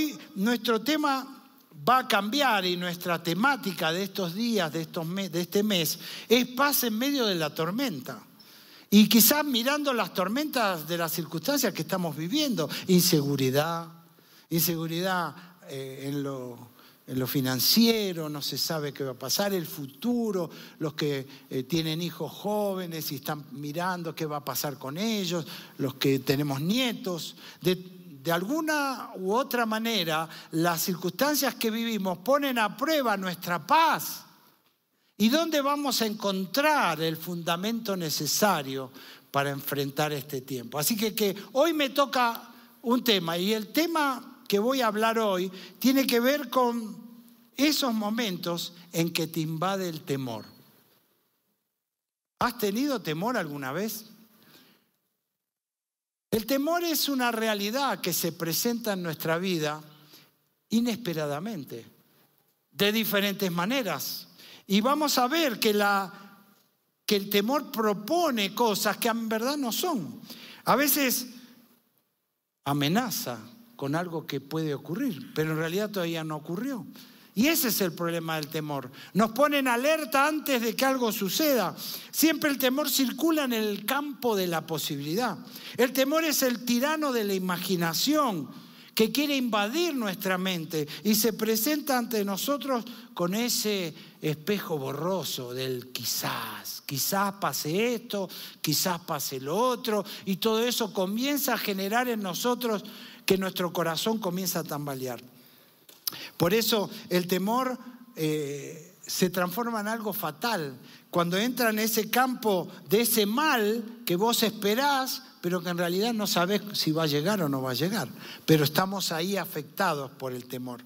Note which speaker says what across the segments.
Speaker 1: hoy nuestro tema va a cambiar y nuestra temática de estos días, de este mes, es paz en medio de la tormenta. Y quizás mirando las tormentas de las circunstancias que estamos viviendo, inseguridad en lo financiero, no se sabe qué va a pasar, el futuro, los que tienen hijos jóvenes y están mirando qué va a pasar con ellos, los que tenemos nietos. De alguna u otra manera, las circunstancias que vivimos ponen a prueba nuestra paz. ¿Y dónde vamos a encontrar el fundamento necesario para enfrentar este tiempo? Así que hoy me toca un tema, y el tema que voy a hablar hoy tiene que ver con esos momentos en que te invade el temor. ¿Has tenido temor alguna vez? El temor es una realidad que se presenta en nuestra vida inesperadamente, de diferentes maneras. Y vamos a ver que el temor propone cosas que en verdad no son. A veces amenaza con algo que puede ocurrir, pero en realidad todavía no ocurrió. Y ese es el problema del temor. Nos pone en alerta antes de que algo suceda. Siempre el temor circula en el campo de la posibilidad. El temor es el tirano de la imaginación que quiere invadir nuestra mente y se presenta ante nosotros con ese espejo borroso del quizás pase esto, quizás pase lo otro, y todo eso comienza a generar en nosotros que nuestro corazón comienza a tambalear. Por eso el temor se transforma en algo fatal. Cuando entra en ese campo de ese mal que vos esperás, pero que en realidad no sabés si va a llegar o no va a llegar. Pero estamos ahí afectados por el temor.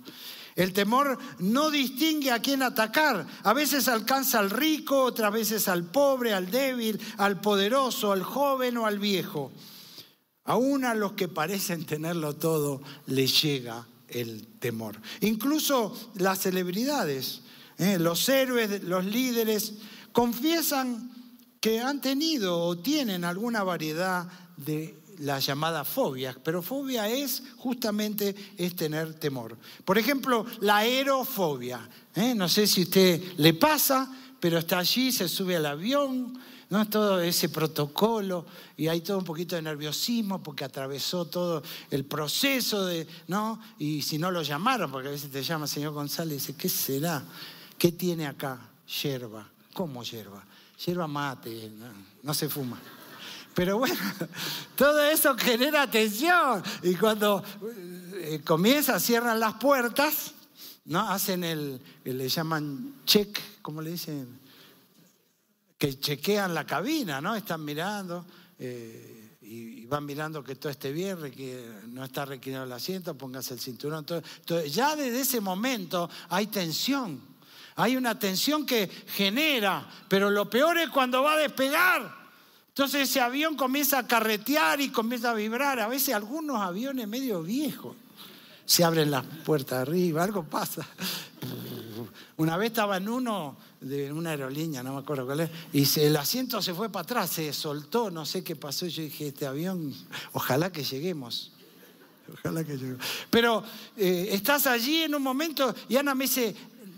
Speaker 1: El temor no distingue a quién atacar. A veces alcanza al rico, otras veces al pobre, al débil, al poderoso, al joven o al viejo. Aún a los que parecen tenerlo todo les llega el temor. Incluso las celebridades, los héroes, los líderes, confiesan que han tenido o tienen alguna variedad de las llamadas fobias, pero fobia es justamente tener temor. Por ejemplo, la aerofobia. No sé si a usted le pasa, pero está allí, se sube al avión, ¿no? Todo ese protocolo, y hay todo un poquito de nerviosismo porque atravesó todo el proceso, ¿no? Y si no lo llamaron, porque a veces te llama el señor González y dice, ¿qué será? ¿Qué tiene acá? Yerba. ¿Cómo yerba? Yerba mate, no se fuma. Pero bueno, todo eso genera tensión. Y cuando cierran las puertas, ¿no? Hacen le llaman check, ¿cómo le dicen? Que chequean la cabina, ¿no? Están mirando y van mirando que todo esté bien, que no está requiriendo el asiento, póngase el cinturón. Entonces, ya desde ese momento hay tensión. Hay una tensión que genera, pero lo peor es cuando va a despegar. Entonces ese avión comienza a carretear y comienza a vibrar. A veces algunos aviones medio viejos se abren las puertas arriba, algo pasa. Una vez estaba en uno de una aerolínea, no me acuerdo cuál es, y el asiento se fue para atrás, se soltó, no sé qué pasó. Yo dije, este avión, ojalá que lleguemos. Ojalá que lleguemos. Pero estás allí en un momento y Ana me dice,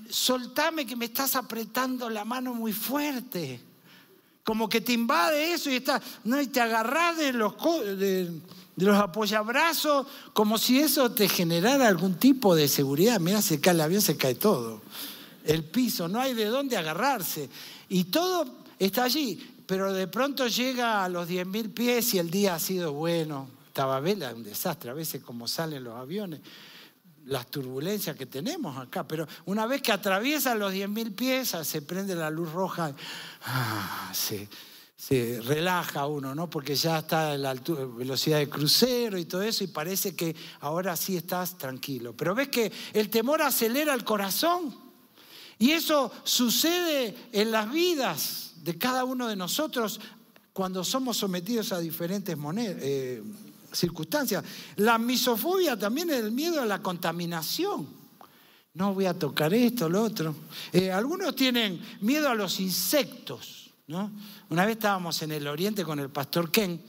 Speaker 1: soltame que me estás apretando la mano muy fuerte. Como que te invade eso y te agarrás de los apoyabrazos como si eso te generara algún tipo de seguridad. Mira, se cae el avión, se cae todo. El piso, no hay de dónde agarrarse. Y todo está allí. Pero de pronto llega a los 10.000 pies y el día ha sido bueno. Estaba vela, un desastre. A veces como salen los aviones, las turbulencias que tenemos acá. Pero una vez que atraviesan los 10.000 pies, se prende la luz roja. Se relaja uno, ¿no? Porque ya está a la velocidad de crucero y todo eso, y parece que ahora sí estás tranquilo. Pero ves que el temor acelera el corazón, y eso sucede en las vidas de cada uno de nosotros cuando somos sometidos a diferentes circunstancias. La misofobia también es el miedo a la contaminación. No voy a tocar esto, lo otro. Algunos tienen miedo a los insectos, ¿no? Una vez estábamos en el Oriente con el pastor Ken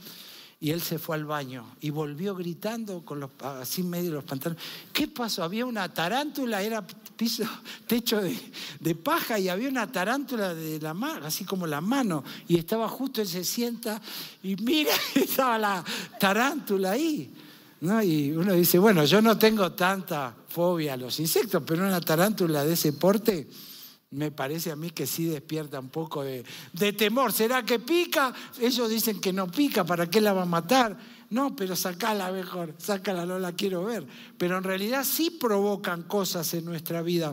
Speaker 1: Y él se fue al baño y volvió gritando así medio los pantalones. ¿Qué pasó? Había una tarántula, era techo de paja, y había una tarántula de la mano, así como la mano. Y estaba justo, él se sienta y mira, estaba la tarántula ahí, ¿no? Y uno dice, bueno, yo no tengo tanta fobia a los insectos, pero una tarántula de ese porte me parece a mí que sí despierta un poco de temor. ¿Será que pica? Ellos dicen que no pica, ¿para qué la va a matar? No, pero sacala mejor, sácala, no la quiero ver. Pero en realidad sí provocan cosas en nuestra vida.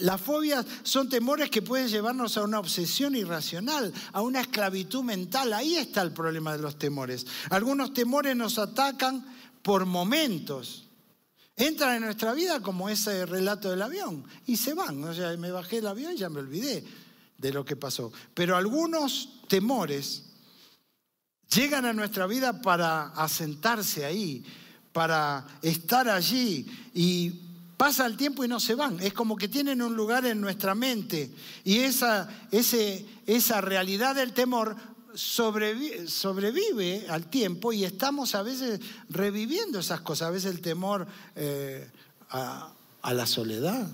Speaker 1: Las fobias son temores que pueden llevarnos a una obsesión irracional, a una esclavitud mental. Ahí está el problema de los temores. Algunos temores nos atacan por momentos. Entran en nuestra vida como ese relato del avión y se van. O sea, me bajé del avión y ya me olvidé de lo que pasó. Pero algunos temores llegan a nuestra vida para asentarse ahí, para estar allí, y pasa el tiempo y no se van. Es como que tienen un lugar en nuestra mente, y esa realidad del temor sobrevive al tiempo, y estamos a veces reviviendo esas cosas. A veces el temor a la soledad,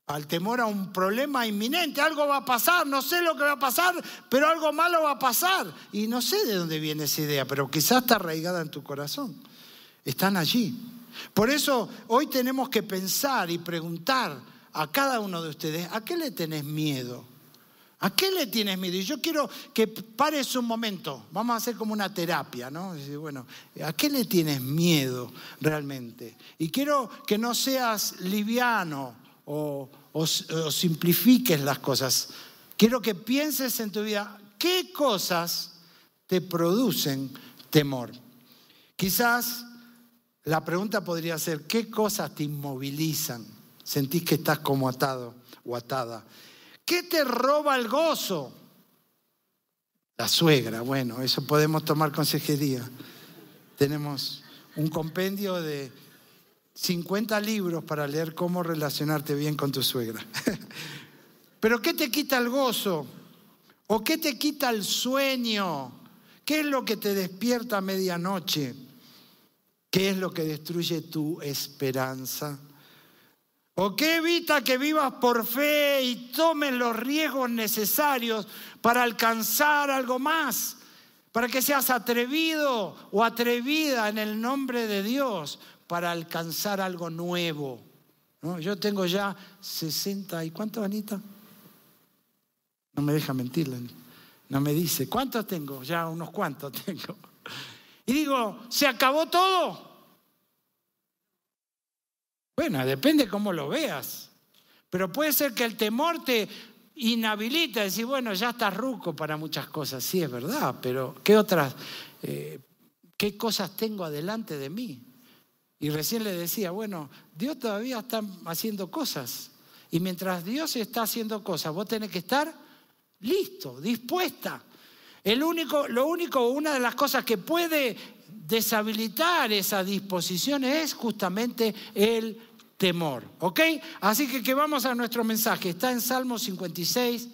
Speaker 1: al temor a un problema inminente. Algo va a pasar, no sé lo que va a pasar, pero algo malo va a pasar. Y no sé de dónde viene esa idea, pero quizás está arraigada en tu corazón. Están allí. Por eso hoy tenemos que pensar y preguntar a cada uno de ustedes, ¿a qué le tenés miedo? ¿A qué le tienes miedo? Y yo quiero que pares un momento. Vamos a hacer como una terapia, ¿no? Bueno, ¿a qué le tienes miedo realmente? Y quiero que no seas liviano o simplifiques las cosas. Quiero que pienses en tu vida, ¿qué cosas te producen temor? Quizás la pregunta podría ser, ¿qué cosas te inmovilizan? Sentís que estás como atado o atada. ¿Qué te roba el gozo? La suegra. Bueno, eso podemos tomar consejería. Tenemos un compendio de 50 libros para leer cómo relacionarte bien con tu suegra. Pero ¿qué te quita el gozo? ¿O qué te quita el sueño? ¿Qué es lo que te despierta a medianoche? ¿Qué es lo que destruye tu esperanza? ¿O qué evita que vivas por fe y tomes los riesgos necesarios para alcanzar algo más? Para que seas atrevido o atrevida en el nombre de Dios para alcanzar algo nuevo, ¿no? Yo tengo ya 60 y ¿cuántos, Anita? No me deja mentirle, no me dice. ¿Cuántos tengo? Ya unos cuantos tengo. Y digo, ¿se acabó todo? Bueno, depende cómo lo veas. Pero puede ser que el temor te inhabilita, decir, bueno, ya estás ruco para muchas cosas. Sí, es verdad, pero ¿qué otras, qué cosas tengo adelante de mí? Y recién le decía, bueno, Dios todavía está haciendo cosas. Y mientras Dios está haciendo cosas, vos tenés que estar listo, dispuesta. Una de las cosas que puede deshabilitar esa disposición es justamente el temor, ¿ok? Así que vamos a nuestro mensaje. Está en Salmo 56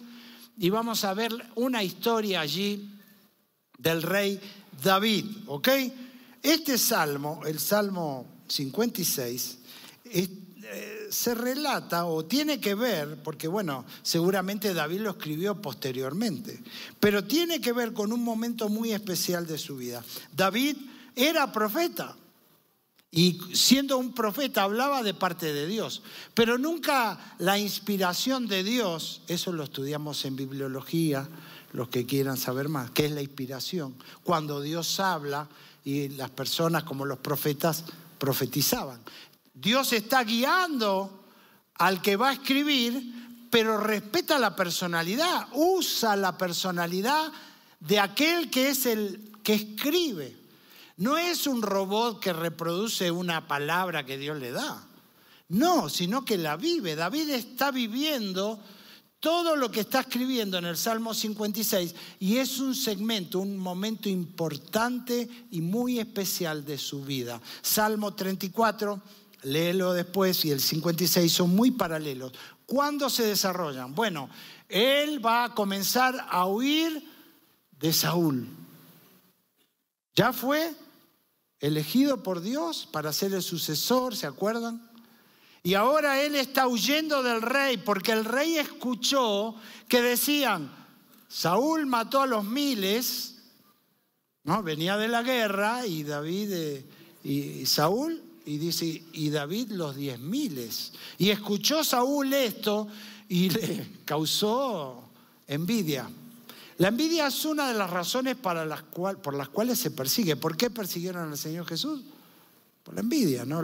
Speaker 1: y vamos a ver una historia allí del rey David, ¿ok? Este salmo, el Salmo 56, se relata o tiene que ver, porque bueno, seguramente David lo escribió posteriormente, pero tiene que ver con un momento muy especial de su vida. David era profeta y siendo un profeta hablaba de parte de Dios, pero nunca la inspiración de Dios, eso lo estudiamos en bibliología, los que quieran saber más, ¿qué es la inspiración? Cuando Dios habla y las personas como los profetas profetizaban. Dios está guiando al que va a escribir, pero respeta la personalidad, usa la personalidad de aquel que es el que escribe. No es un robot que reproduce una palabra que Dios le da. No, sino que la vive. David está viviendo todo lo que está escribiendo en el Salmo 56 y es un segmento, un momento importante y muy especial de su vida. Salmo 34, léelo después, y el 56 son muy paralelos. ¿Cuándo se desarrollan? Bueno, él va a comenzar a huir de Saúl. Ya fue elegido por Dios para ser el sucesor, ¿se acuerdan? Y ahora él está huyendo del rey porque el rey escuchó que decían, Saúl mató a los 1000, ¿no? Venía de la guerra y Saúl, y dice, y David los 10.000. Y escuchó Saúl esto y le causó envidia. La envidia es una de las razones por las cuales se persigue. ¿Por qué persiguieron al Señor Jesús? Por la envidia, ¿no?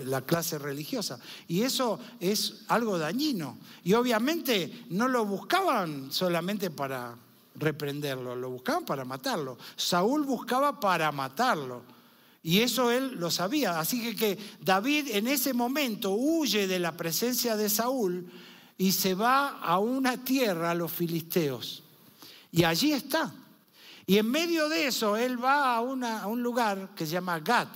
Speaker 1: La clase religiosa. Y eso es algo dañino. Y obviamente no lo buscaban solamente para reprenderlo, lo buscaban para matarlo. Saúl buscaba para matarlo. Y eso él lo sabía. Así que David en ese momento huye de la presencia de Saúl y se va a una tierra, a los filisteos. Y allí está. Y en medio de eso él va a un lugar que se llama Gat.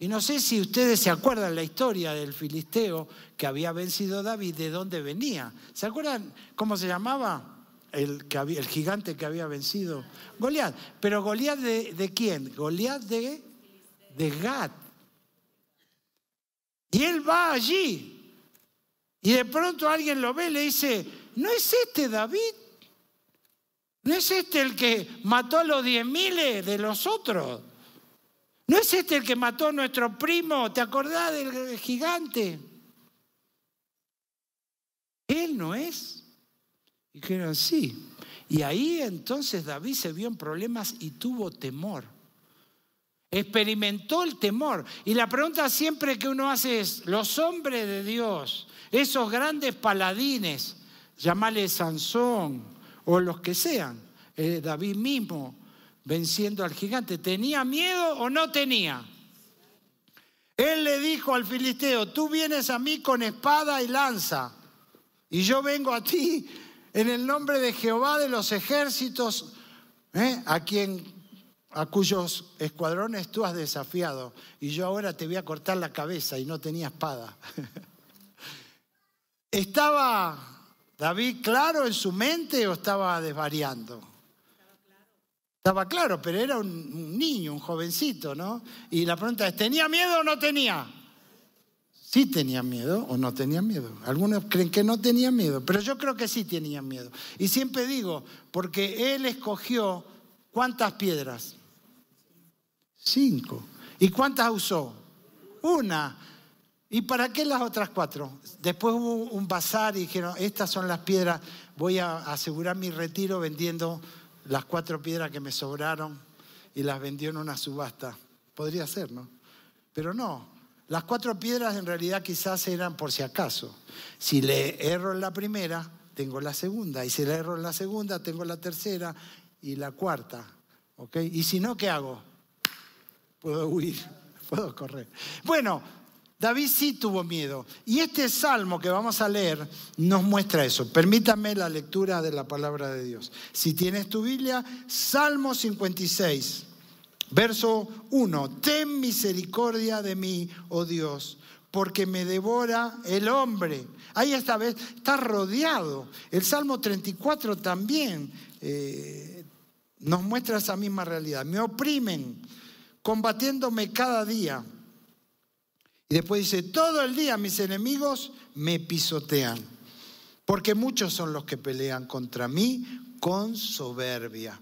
Speaker 1: Y no sé si ustedes se acuerdan la historia del filisteo que había vencido a David, de dónde venía. ¿Se acuerdan cómo se llamaba el gigante que había vencido? Goliat. Pero Goliat ¿de quién? Goliat de Gat. Y él va allí. Y de pronto alguien lo ve y le dice, ¿no es este David? ¿No es este el que mató a los 10.000 de los otros? ¿No es este el que mató a nuestro primo? ¿Te acordás del gigante? ¿Él no es? Y dijeron, sí. Y ahí entonces David se vio en problemas y tuvo temor. Experimentó el temor. Y la pregunta siempre que uno hace es, los hombres de Dios, esos grandes paladines, llamale Sansón o los que sean, David mismo, venciendo al gigante, ¿tenía miedo o no tenía? Él le dijo al filisteo, tú vienes a mí con espada y lanza, y yo vengo a ti en el nombre de Jehová de los ejércitos, a cuyos escuadrones tú has desafiado, y yo ahora te voy a cortar la cabeza, y no tenía espada. ¿Estaba David claro en su mente o estaba desvariando? Estaba claro, pero era un niño, un jovencito, ¿no? Y la pregunta es, ¿tenía miedo o no tenía? Sí tenía miedo o no tenía miedo. Algunos creen que no tenía miedo, pero yo creo que sí tenía miedo. Y siempre digo, porque él escogió, ¿cuántas piedras? 5. ¿Y cuántas usó? 1. ¿Y para qué las otras 4? Después hubo un bazar y dijeron, estas son las piedras, voy a asegurar mi retiro vendiendo las 4 piedras que me sobraron, y las vendió en una subasta. Podría ser, ¿no? Pero no. Las 4 piedras en realidad quizás eran por si acaso. Si le erro en la primera, tengo la segunda. Y si le erro en la segunda, tengo la tercera y la cuarta. ¿Ok? Y si no, ¿qué hago? Puedo huir, puedo correr. Bueno, David sí tuvo miedo. Y este salmo que vamos a leer nos muestra eso. Permítanme la lectura de la palabra de Dios. Si tienes tu Biblia, Salmo 56, verso 1. Ten misericordia de mí, oh Dios, porque me devora el hombre. Ahí esta vez está rodeado. El Salmo 34 también nos muestra esa misma realidad. Me oprimen, combatiéndome cada día. Y después dice, todo el día mis enemigos me pisotean, porque muchos son los que pelean contra mí con soberbia.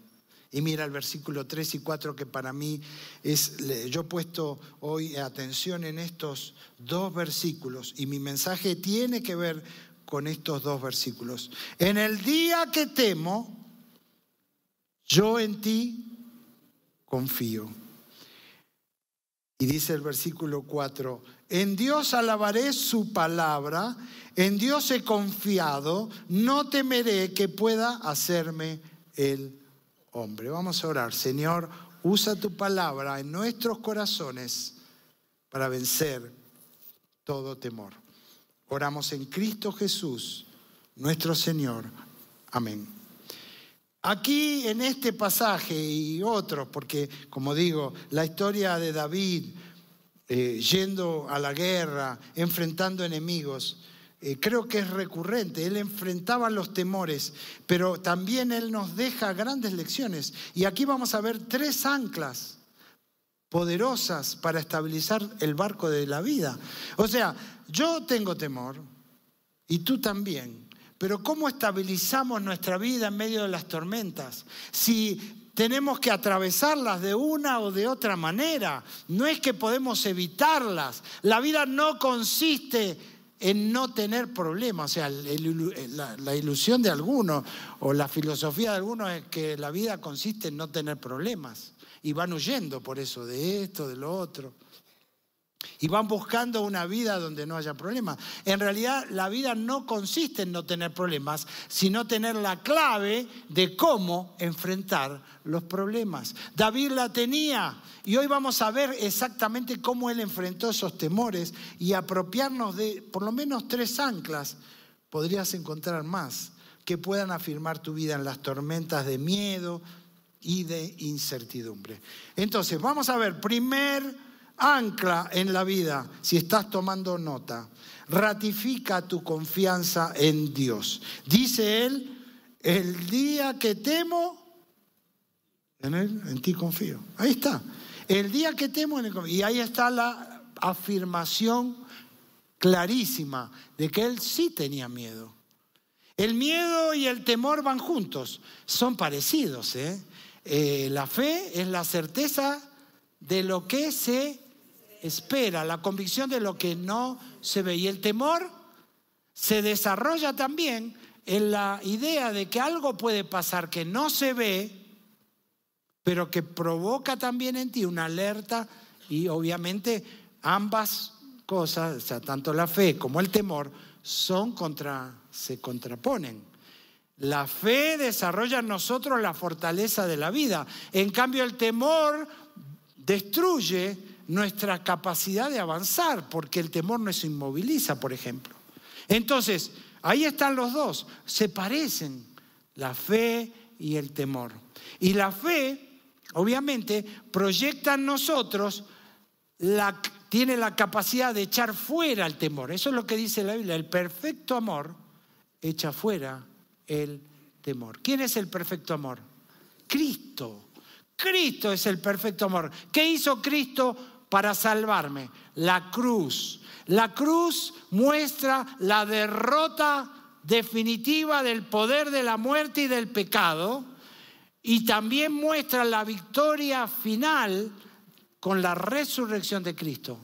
Speaker 1: Y mira el versículo 3 y 4 que para mí es, yo he puesto hoy atención en estos 2 versículos y mi mensaje tiene que ver con estos 2 versículos. En el día que temo, yo en ti confío. Y dice el versículo 4, en Dios alabaré su palabra, en Dios he confiado, no temeré que pueda hacerme el hombre. Vamos a orar. Señor, usa tu palabra en nuestros corazones para vencer todo temor. Oramos en Cristo Jesús, nuestro Señor. Amén. Aquí en este pasaje y otros, porque como digo, la historia de David yendo a la guerra, enfrentando enemigos, creo que es recurrente. Él enfrentaba los temores, pero también él nos deja grandes lecciones. Y aquí vamos a ver 3 anclas poderosas para estabilizar el barco de la vida. O sea, yo tengo temor y tú también. Pero ¿cómo estabilizamos nuestra vida en medio de las tormentas? Si tenemos que atravesarlas de una o de otra manera, no es que podemos evitarlas. La vida no consiste en no tener problemas. O sea, la ilusión de algunos o la filosofía de algunos es que la vida consiste en no tener problemas. Y van huyendo por eso, de esto, de lo otro. Y van buscando una vida donde no haya problemas. En realidad, la vida no consiste en no tener problemas, sino tener la clave de cómo enfrentar los problemas. David la tenía. Y hoy vamos a ver exactamente cómo él enfrentó esos temores y apropiarnos de por lo menos 3 anclas. Podrías encontrar más que puedan afirmar tu vida en las tormentas de miedo y de incertidumbre. Entonces, vamos a ver, primer ancla en la vida, si estás tomando nota, ratifica tu confianza en Dios. Dice él, el día que temo, en ti confío. Ahí está. El día que temo, y ahí está la afirmación clarísima de que él sí tenía miedo. El miedo y el temor van juntos, son parecidos, la fe es la certeza de lo que se espera, la convicción de lo que no se ve. Y el temor se desarrolla también en la idea de que algo puede pasar que no se ve, pero que provoca también en ti una alerta. Y obviamente ambas cosas, o sea, tanto la fe como el temor, se contraponen. La fe desarrolla en nosotros la fortaleza de la vida. En cambio, el temor destruye nuestra capacidad de avanzar, porque el temor nos inmoviliza, por ejemplo. Entonces, ahí están los dos. Se parecen, la fe y el temor. Y la fe, obviamente, proyecta en nosotros, tiene la capacidad de echar fuera el temor. Eso es lo que dice la Biblia. El perfecto amor echa fuera el temor. ¿Quién es el perfecto amor? Cristo. Cristo es el perfecto amor. ¿Qué hizo Cristo para salvarme? La cruz. La cruz muestra la derrota definitiva del poder de la muerte y del pecado, y también muestra la victoria final con la resurrección de Cristo.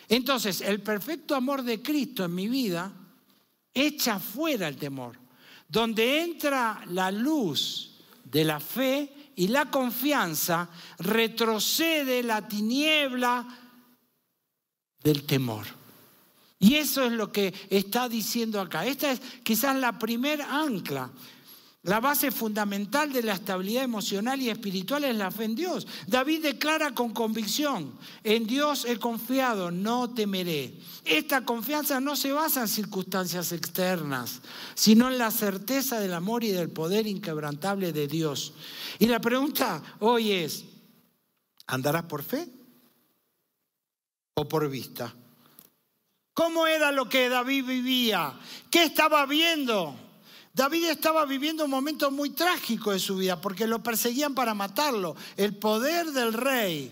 Speaker 1: Entonces, el perfecto amor de Cristo en mi vida echa fuera el temor. Donde entra la luz de la fe y la confianza, retrocede la tiniebla del temor. Y eso es lo que está diciendo acá. Esta es quizás la primera ancla. La base fundamental de la estabilidad emocional y espiritual es la fe en Dios. David declara con convicción, en Dios he confiado, no temeré. Esta confianza no se basa en circunstancias externas, sino en la certeza del amor y del poder inquebrantable de Dios. Y la pregunta hoy es, ¿andarás por fe o por vista? ¿Cómo era lo que David vivía? ¿Qué estaba viendo? David estaba viviendo un momento muy trágico de su vida porque lo perseguían para matarlo. El poder del rey,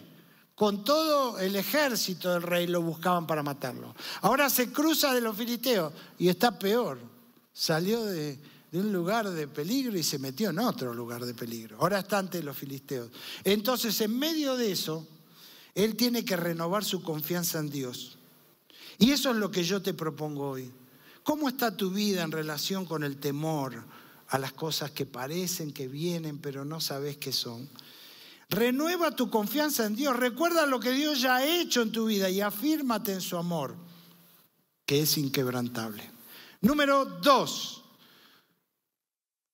Speaker 1: con todo el ejército del rey, lo buscaban para matarlo. Ahora se cruza de los filisteos y está peor. Salió de un lugar de peligro y se metió en otro lugar de peligro. Ahora está ante los filisteos. Entonces, en medio de eso, él tiene que renovar su confianza en Dios. Y eso es lo que yo te propongo hoy. ¿Cómo está tu vida en relación con el temor a las cosas que parecen, que vienen, pero no sabes qué son? Renueva tu confianza en Dios. Recuerda lo que Dios ya ha hecho en tu vida y afírmate en su amor, que es inquebrantable. Número 2.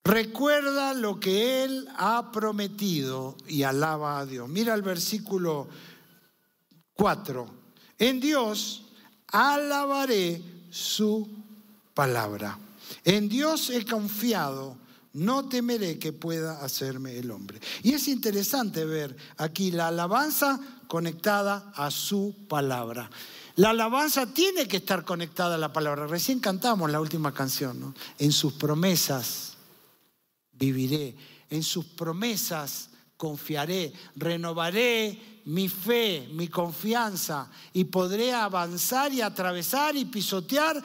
Speaker 1: Recuerda lo que Él ha prometido y alaba a Dios. Mira el versículo 4. En Dios alabaré su palabra. En Dios he confiado, no temeré que pueda hacerme el hombre. Y es interesante ver aquí la alabanza conectada a su palabra. La alabanza tiene que estar conectada a la palabra. Recién cantamos la última canción, ¿no? En sus promesas viviré, en sus promesas confiaré, renovaré mi fe, mi confianza y podré avanzar y atravesar y pisotear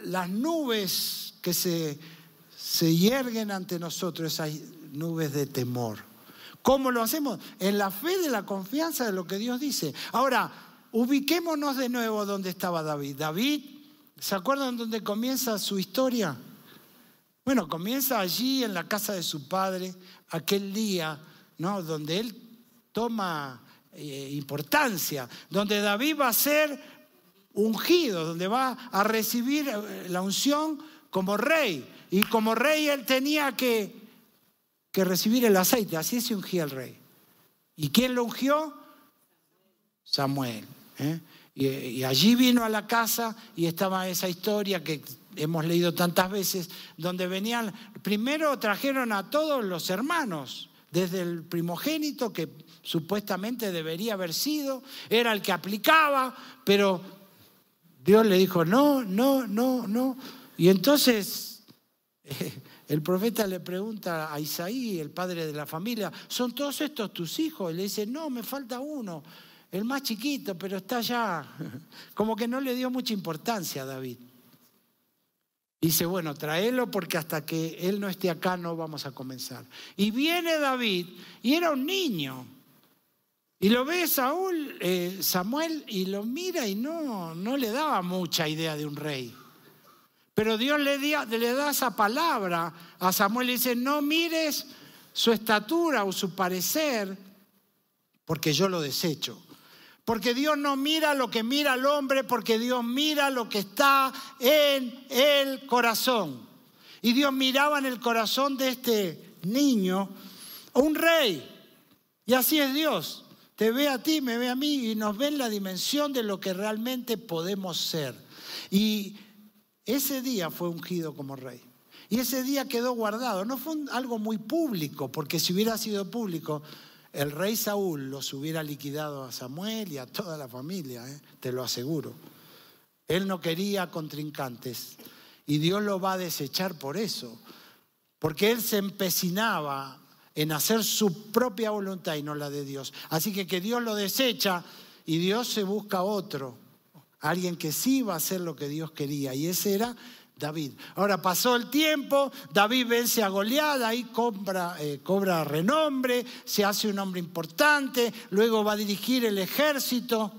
Speaker 1: las nubes que se yerguen ante nosotros, esas nubes de temor. ¿Cómo lo hacemos? En la fe de la confianza de lo que Dios dice. Ahora, ubiquémonos de nuevo donde estaba David. David, ¿se acuerdan dónde comienza su historia? Bueno, comienza allí en la casa de su padre, aquel día, ¿no?, donde él toma importancia, donde David va a ser ungido, donde va a recibir la unción como rey. Y como rey él tenía que recibir el aceite, así se ungía el rey. ¿Y quién lo ungió? Samuel. Y allí vino a la casa y estaba esa historia que hemos leído tantas veces, donde venían, primero trajeron a todos los hermanos, desde el primogénito, que supuestamente debería haber sido, era el que aplicaba, pero Dios le dijo no. Y entonces el profeta le pregunta a Isaí, el padre de la familia, ¿son todos estos tus hijos? Y le dice, no, me falta uno, el más chiquito, pero está allá. Como que no le dio mucha importancia a David. Dice, bueno, tráelo porque hasta que él no esté acá no vamos a comenzar. Y viene David y era un niño. Y lo ve Samuel, y lo mira y no le daba mucha idea de un rey. Pero Dios le da esa palabra a Samuel y dice, no mires su estatura o su parecer, porque yo lo desecho. Porque Dios no mira lo que mira el hombre, porque Dios mira lo que está en el corazón. Y Dios miraba en el corazón de este niño un rey. Y así es Dios. Te ve a ti, me ve a mí y nos ve en la dimensión de lo que realmente podemos ser. Y ese día fue ungido como rey. Y ese día quedó guardado. No fue algo muy público, porque si hubiera sido público, el rey Saúl los hubiera liquidado a Samuel y a toda la familia, te lo aseguro. Él no quería contrincantes y Dios lo va a desechar por eso. Porque él se empecinaba en hacer su propia voluntad y no la de Dios. Así que Dios lo desecha y Dios se busca otro. Alguien que sí va a hacer lo que Dios quería, y ese era David. Ahora pasó el tiempo, David vence a Goliat, ahí cobra renombre, se hace un hombre importante, luego va a dirigir el ejército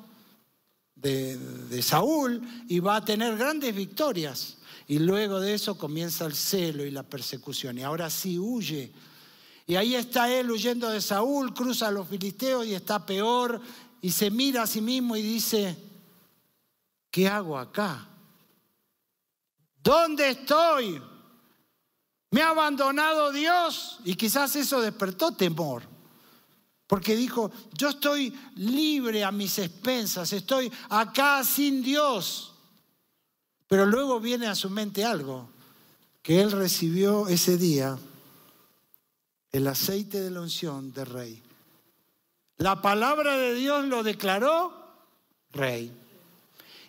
Speaker 1: de Saúl y va a tener grandes victorias. Y luego de eso comienza el celo y la persecución, y ahora sí huye. Y ahí está él huyendo de Saúl, cruza a los filisteos y está peor, y se mira a sí mismo y dice, ¿qué hago acá? ¿Dónde estoy? ¿Me ha abandonado Dios? Y quizás eso despertó temor. Porque dijo, yo estoy libre a mis expensas, estoy acá sin Dios. Pero luego viene a su mente algo, que él recibió ese día el aceite de la unción de rey. La palabra de Dios lo declaró rey.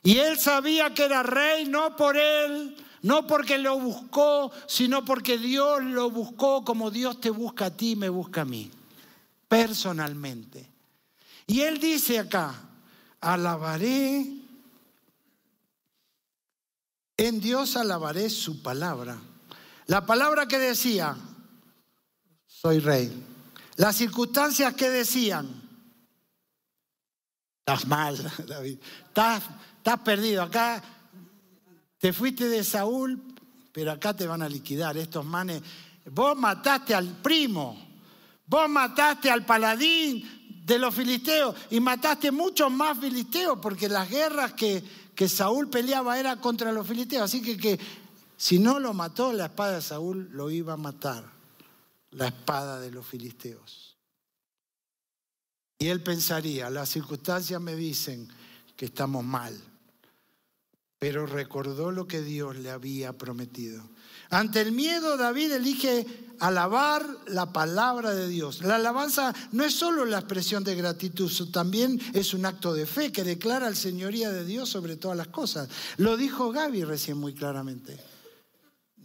Speaker 1: Y él sabía que era rey no por él, no porque lo buscó, sino porque Dios lo buscó como Dios te busca a ti y me busca a mí, personalmente. Y él dice acá, alabaré, en Dios alabaré su palabra. La palabra que decía, soy rey. Las circunstancias que decían, estás mal, David, estás perdido, acá te fuiste de Saúl, pero acá te van a liquidar estos manes. Vos mataste al primo, vos mataste al paladín de los filisteos y mataste muchos más filisteos, porque las guerras que Saúl peleaba era contra los filisteos. Así que si no lo mató, la espada de Saúl lo iba a matar, la espada de los filisteos. Y él pensaría, las circunstancias me dicen que estamos mal. Pero recordó lo que Dios le había prometido. Ante el miedo, David elige alabar la palabra de Dios. La alabanza no es solo la expresión de gratitud, también es un acto de fe que declara la señoría de Dios sobre todas las cosas. Lo dijo Gaby recién muy claramente.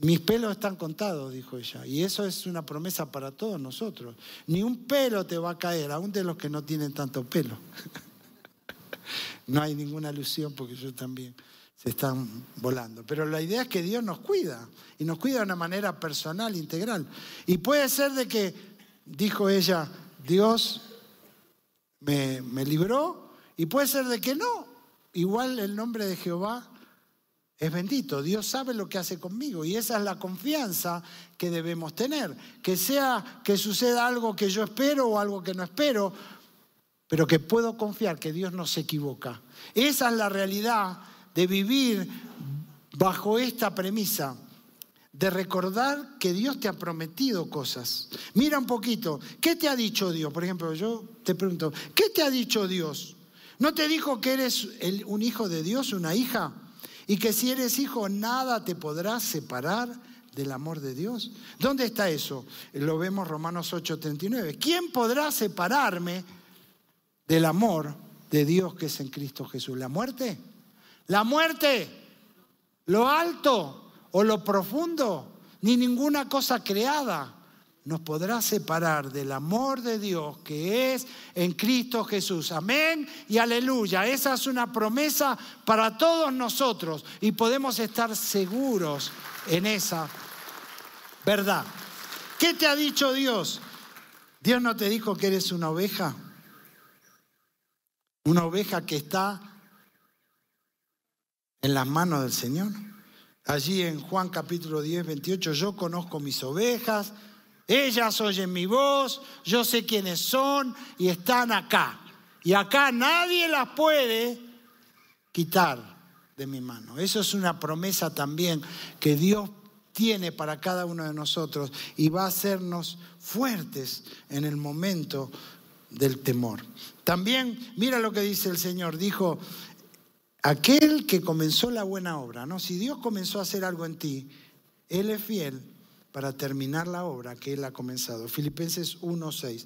Speaker 1: Mis pelos están contados, dijo ella. Y eso es una promesa para todos nosotros. Ni un pelo te va a caer, aún de los que no tienen tanto pelo. No hay ninguna alusión porque yo también se están volando. Pero la idea es que Dios nos cuida. Y nos cuida de una manera personal, integral. Y puede ser de que, dijo ella, Dios me libró. Y puede ser de que no. Igual el nombre de Jehová es bendito. Dios sabe lo que hace conmigo y esa es la confianza que debemos tener. Que sea que suceda algo que yo espero o algo que no espero, pero que puedo confiar que Dios no se equivoca. Esa es la realidad de vivir bajo esta premisa, de recordar que Dios te ha prometido cosas. Mira un poquito, ¿qué te ha dicho Dios? Por ejemplo, yo te pregunto, ¿qué te ha dicho Dios? ¿No te dijo que eres un hijo de Dios, una hija? Y que si eres hijo, nada te podrá separar del amor de Dios. ¿Dónde está eso? Lo vemos Romanos 8:39. ¿Quién podrá separarme del amor de Dios que es en Cristo Jesús? ¿La muerte? ¿La muerte? ¿Lo alto o lo profundo? Ni ninguna cosa creada nos podrá separar del amor de Dios que es en Cristo Jesús. Amén y aleluya. Esa es una promesa para todos nosotros y podemos estar seguros en esa verdad. ¿Qué te ha dicho Dios? ¿Dios no te dijo que eres una oveja? Una oveja que está en las manos del Señor. Allí en Juan capítulo 10, 28, yo conozco mis ovejas, ellas oyen mi voz, yo sé quiénes son y están acá. Y acá nadie las puede quitar de mi mano. Eso es una promesa también que Dios tiene para cada uno de nosotros y va a hacernos fuertes en el momento del temor. También, mira lo que dice el Señor, dijo, aquel que comenzó la buena obra, ¿no? Si Dios comenzó a hacer algo en ti, Él es fiel para terminar la obra que Él ha comenzado. Filipenses 1:6,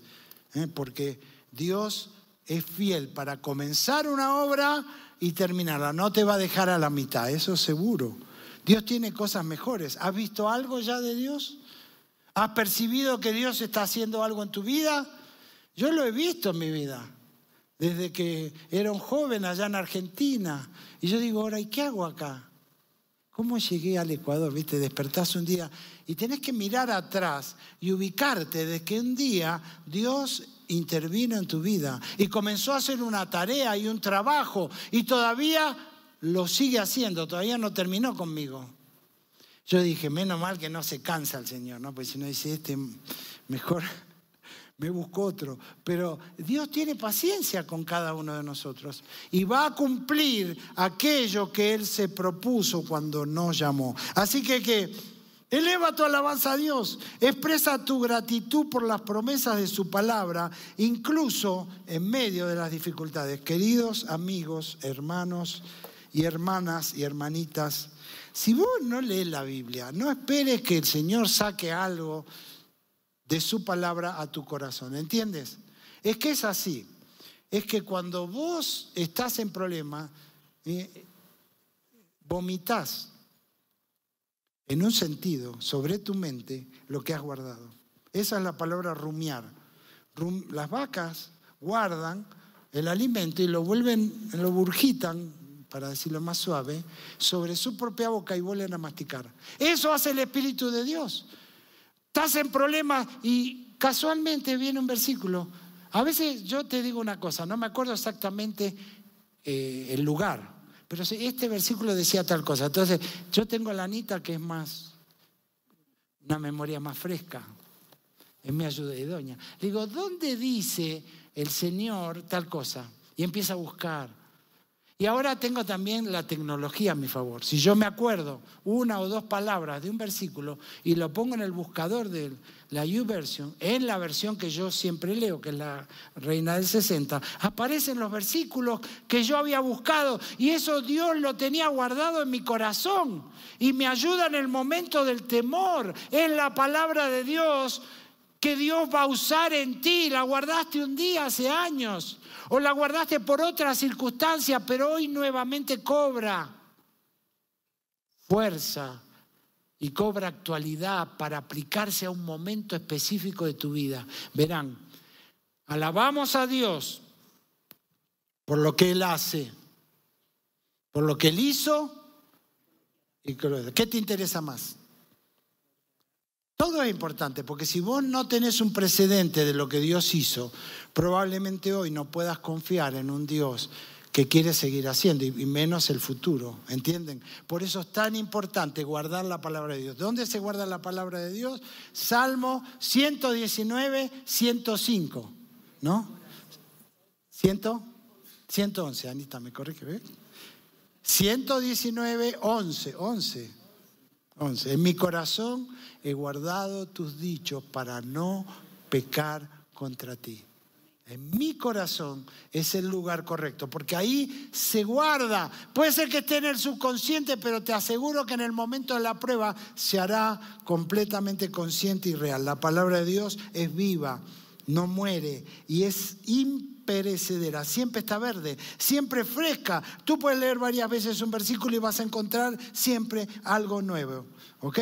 Speaker 1: porque Dios es fiel para comenzar una obra y terminarla. No te va a dejar a la mitad, eso seguro. Dios tiene cosas mejores. ¿Has visto algo ya de Dios? ¿Has percibido que Dios está haciendo algo en tu vida? Yo lo he visto en mi vida. Desde que era un joven allá en Argentina. Y yo digo, ahora, ¿y qué hago acá? ¿Cómo llegué al Ecuador? ¿Viste? Despertás un día y tenés que mirar atrás y ubicarte de que un día Dios intervino en tu vida y comenzó a hacer una tarea y un trabajo y todavía lo sigue haciendo, todavía no terminó conmigo. Yo dije, menos mal que no se cansa el Señor, ¿no? Pues si no dice mejor me busco otro. Pero Dios tiene paciencia con cada uno de nosotros y va a cumplir aquello que Él se propuso cuando nos llamó. Así que eleva tu alabanza a Dios, expresa tu gratitud por las promesas de su palabra, incluso en medio de las dificultades. Queridos amigos, hermanos y hermanas y hermanitas, si vos no lees la Biblia, no esperes que el Señor saque algo de su palabra a tu corazón, ¿entiendes? Es que es así, es que cuando vos estás en problemas, vomitás en un sentido sobre tu mente lo que has guardado. Esa es la palabra rumiar. Las vacas guardan el alimento y lo burjitan, para decirlo más suave, sobre su propia boca y vuelven a masticar. Eso hace el Espíritu de Dios. Estás en problemas y casualmente viene un versículo. A veces yo te digo una cosa, no me acuerdo exactamente el lugar, pero este versículo decía tal cosa. Entonces yo tengo a la Anita que es una memoria más fresca, es mi ayudadoña. Le digo, ¿dónde dice el Señor tal cosa? Y empieza a buscar. Y ahora tengo también la tecnología a mi favor. Si yo me acuerdo una o dos palabras de un versículo y lo pongo en el buscador de la YouVersion, en la versión que yo siempre leo, que es la Reina del 60, aparecen los versículos que yo había buscado y eso Dios lo tenía guardado en mi corazón y me ayuda en el momento del temor. Es la palabra de Dios que Dios va a usar en ti. La guardaste un día hace años o la guardaste por otra circunstancia, pero hoy nuevamente cobra fuerza y cobra actualidad para aplicarse a un momento específico de tu vida. Verán, alabamos a Dios por lo que Él hace, por lo que Él hizo. ¿Y qué te interesa más? Todo es importante, porque si vos no tenés un precedente de lo que Dios hizo, probablemente hoy no puedas confiar en un Dios que quiere seguir haciendo, y menos el futuro, ¿entienden? Por eso es tan importante guardar la palabra de Dios. ¿Dónde se guarda la palabra de Dios? Salmo 119, 105, ¿no? 111, Anita, me corrige, ¿ves? 119, 11. En mi corazón he guardado tus dichos para no pecar contra ti. En mi corazón es el lugar correcto, porque ahí se guarda. Puede ser que esté en el subconsciente, pero te aseguro que en el momento de la prueba se hará completamente consciente y real. La palabra de Dios es viva, no muere y es imperecedera. Siempre está verde, siempre fresca. Tú puedes leer varias veces un versículo y vas a encontrar siempre algo nuevo. ¿Ok?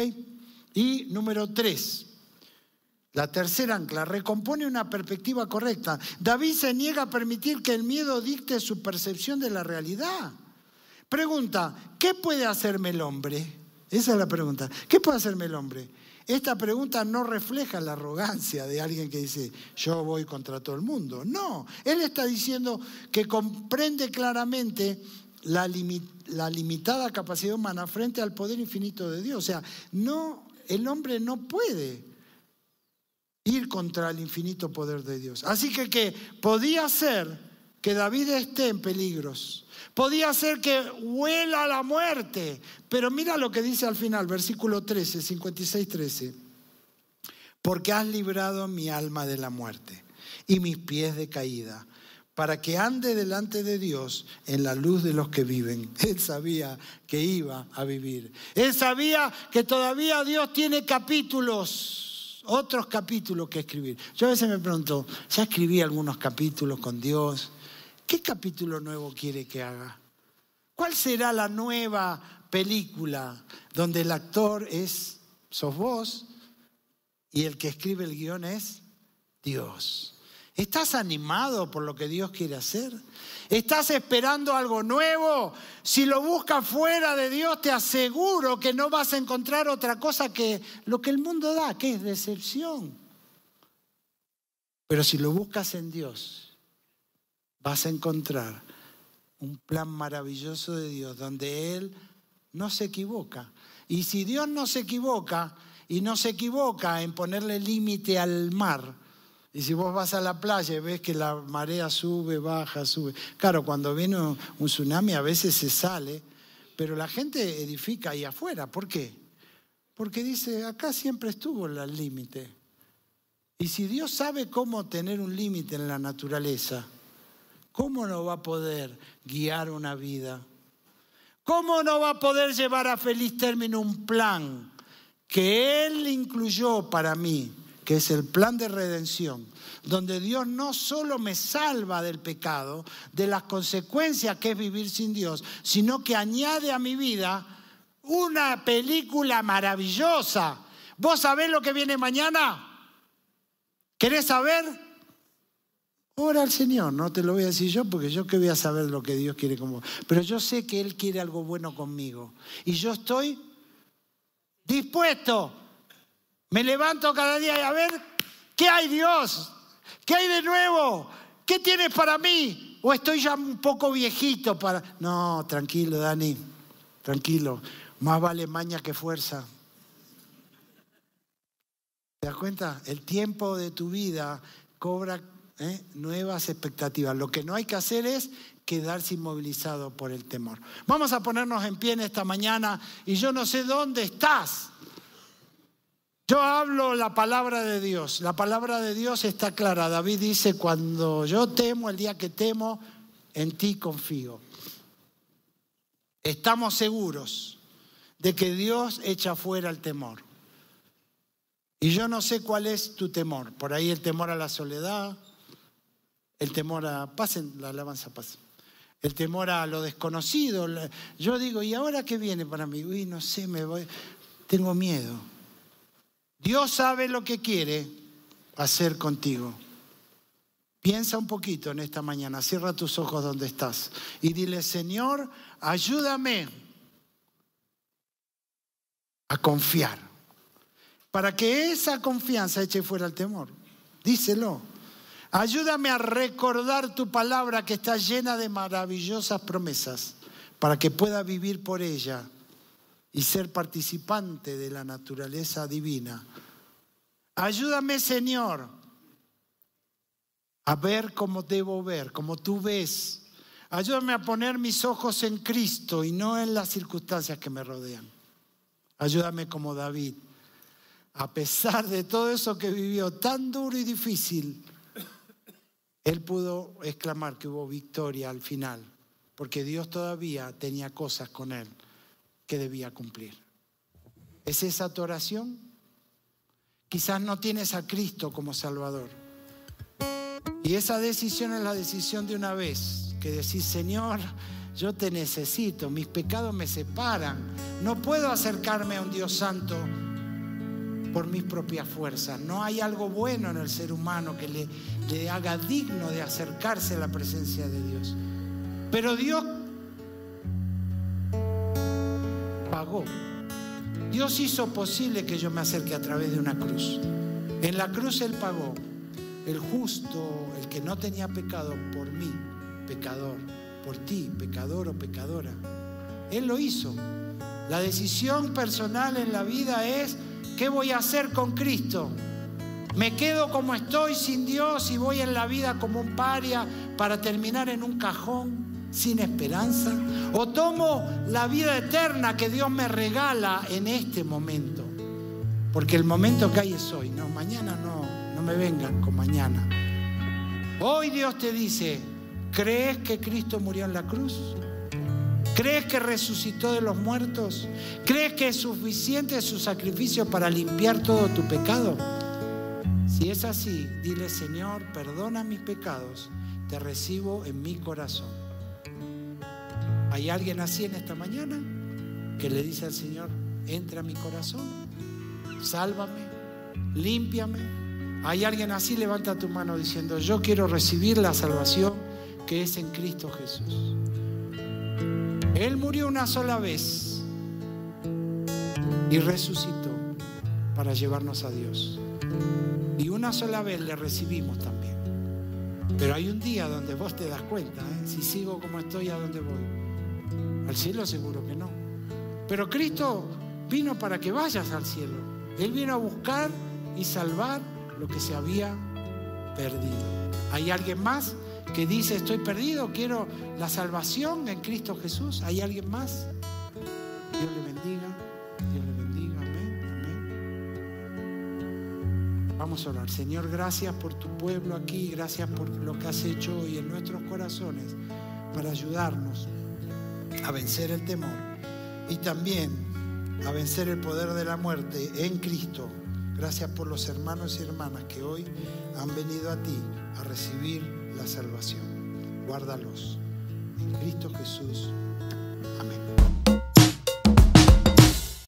Speaker 1: Y número 3. La tercera ancla, recompone una perspectiva correcta. David se niega a permitir que el miedo dicte su percepción de la realidad. Pregunta, ¿qué puede hacerme el hombre? Esa es la pregunta. ¿Qué puede hacerme el hombre? Esta pregunta no refleja la arrogancia de alguien que dice, yo voy contra todo el mundo. No, él está diciendo que comprende claramente la limitada capacidad humana frente al poder infinito de Dios. O sea, el hombre no puede ir contra el infinito poder de Dios. Así que podía ser que David esté en peligros, podía ser que huela a la muerte, pero mira lo que dice al final, versículo 13, 56:13. Porque has librado mi alma de la muerte y mis pies de caída, para que ande delante de Dios en la luz de los que viven. Él sabía que iba a vivir. Él sabía que todavía Dios tiene otros capítulos que escribir. Yo a veces me pregunto, ya escribí algunos capítulos con Dios. ¿Qué capítulo nuevo quiere que haga? ¿Cuál será la nueva película donde el actor sos vos y el que escribe el guión es Dios? ¿Estás animado por lo que Dios quiere hacer? ¿Estás esperando algo nuevo? Si lo buscas fuera de Dios, te aseguro que no vas a encontrar otra cosa que lo que el mundo da, que es decepción. Pero si lo buscas en Dios, vas a encontrar un plan maravilloso de Dios donde Él no se equivoca. Y si Dios no se equivoca, y no se equivoca en ponerle límite al mar, y si vos vas a la playa y ves que la marea sube, baja, sube. Claro, cuando viene un tsunami a veces se sale, pero la gente edifica ahí afuera. ¿Por qué? Porque dice, acá siempre estuvo el límite. Y si Dios sabe cómo tener un límite en la naturaleza, ¿cómo no va a poder guiar una vida? ¿Cómo no va a poder llevar a feliz término un plan que Él incluyó para mí? Que es el plan de redención, donde Dios no solo me salva del pecado, de las consecuencias que es vivir sin Dios, sino que añade a mi vida una película maravillosa. ¿Vos sabés lo que viene mañana? ¿Querés saber? Ora al Señor, no te lo voy a decir yo, porque yo qué voy a saber lo que Dios quiere con vos. Pero yo sé que Él quiere algo bueno conmigo. Y yo estoy dispuesto. Me levanto cada día y a ver, ¿qué hay, Dios? ¿Qué hay de nuevo? ¿Qué tienes para mí? ¿O estoy ya un poco viejito para...? No, tranquilo, Dani, tranquilo. Más vale maña que fuerza. ¿Te das cuenta? El tiempo de tu vida cobra nuevas expectativas. Lo que no hay que hacer es quedarse inmovilizado por el temor. Vamos a ponernos en pie en esta mañana y yo no sé dónde estás. Yo hablo la palabra de Dios. La palabra de Dios está clara. David dice, cuando yo temo, el día que temo, en ti confío. Estamos seguros de que Dios echa fuera el temor. Y yo no sé cuál es tu temor. Por ahí el temor a la soledad, el temor a... Pasen, la alabanza pasa. El temor a lo desconocido. Yo digo, ¿y ahora qué viene para mí? Uy, no sé, me voy... tengo miedo. Dios sabe lo que quiere hacer contigo. Piensa un poquito en esta mañana, cierra tus ojos donde estás y dile: Señor, ayúdame a confiar, para que esa confianza eche fuera el temor. Díselo. Ayúdame a recordar tu palabra que está llena de maravillosas promesas, para que pueda vivir por ella y ser participante de la naturaleza divina. Ayúdame, Señor, a ver como debo ver, como tú ves. Ayúdame a poner mis ojos en Cristo y no en las circunstancias que me rodean. Ayúdame como David, a pesar de todo eso que vivió tan duro y difícil, él pudo exclamar que hubo victoria al final, porque Dios todavía tenía cosas con él que debía cumplir. ¿Es esa tu oración? Quizás no tienes a Cristo como Salvador. Y esa decisión es la decisión de una vez, que decís: Señor, yo te necesito, mis pecados me separan. No puedo acercarme a un Dios santo por mis propias fuerzas. No hay algo bueno en el ser humano que le haga digno de acercarse a la presencia de Dios. Pero Dios pagó. Dios hizo posible que yo me acerque a través de una cruz. En la cruz Él pagó. El justo, el que no tenía pecado, por mí, pecador. Por ti, pecador o pecadora. Él lo hizo. La decisión personal en la vida es: ¿qué voy a hacer con Cristo? ¿Me quedo como estoy sin Dios y voy en la vida como un paria para terminar en un cajón sin esperanza? ¿O tomo la vida eterna que Dios me regala en este momento? Porque el momento que hay es hoy, no, mañana no me vengan con mañana. Hoy Dios te dice: ¿crees que Cristo murió en la cruz? ¿Crees que resucitó de los muertos? ¿Crees que es suficiente su sacrificio para limpiar todo tu pecado? Si es así, dile: Señor, perdona mis pecados, te recibo en mi corazón. ¿Hay alguien así en esta mañana que le dice al Señor: entra a mi corazón, sálvame, límpiame? ¿Hay alguien así? Levanta tu mano diciendo: yo quiero recibir la salvación que es en Cristo Jesús. Él murió una sola vez y resucitó para llevarnos a Dios. Y una sola vez le recibimos también. Pero hay un día donde vos te das cuenta, si sigo como estoy, ¿a dónde voy? Al cielo seguro que no. Pero Cristo vino para que vayas al cielo. Él vino a buscar y salvar lo que se había perdido. ¿Hay alguien más que dice: estoy perdido, quiero la salvación en Cristo Jesús? ¿Hay alguien más? Dios le bendiga, Dios le bendiga, amén, amén. Vamos a orar. Señor, gracias por tu pueblo aquí, gracias por lo que has hecho hoy en nuestros corazones para ayudarnos a vencer el temor y también a vencer el poder de la muerte en Cristo. Gracias por los hermanos y hermanas que hoy han venido a ti a recibir la salvación. Guárdalos en Cristo Jesús.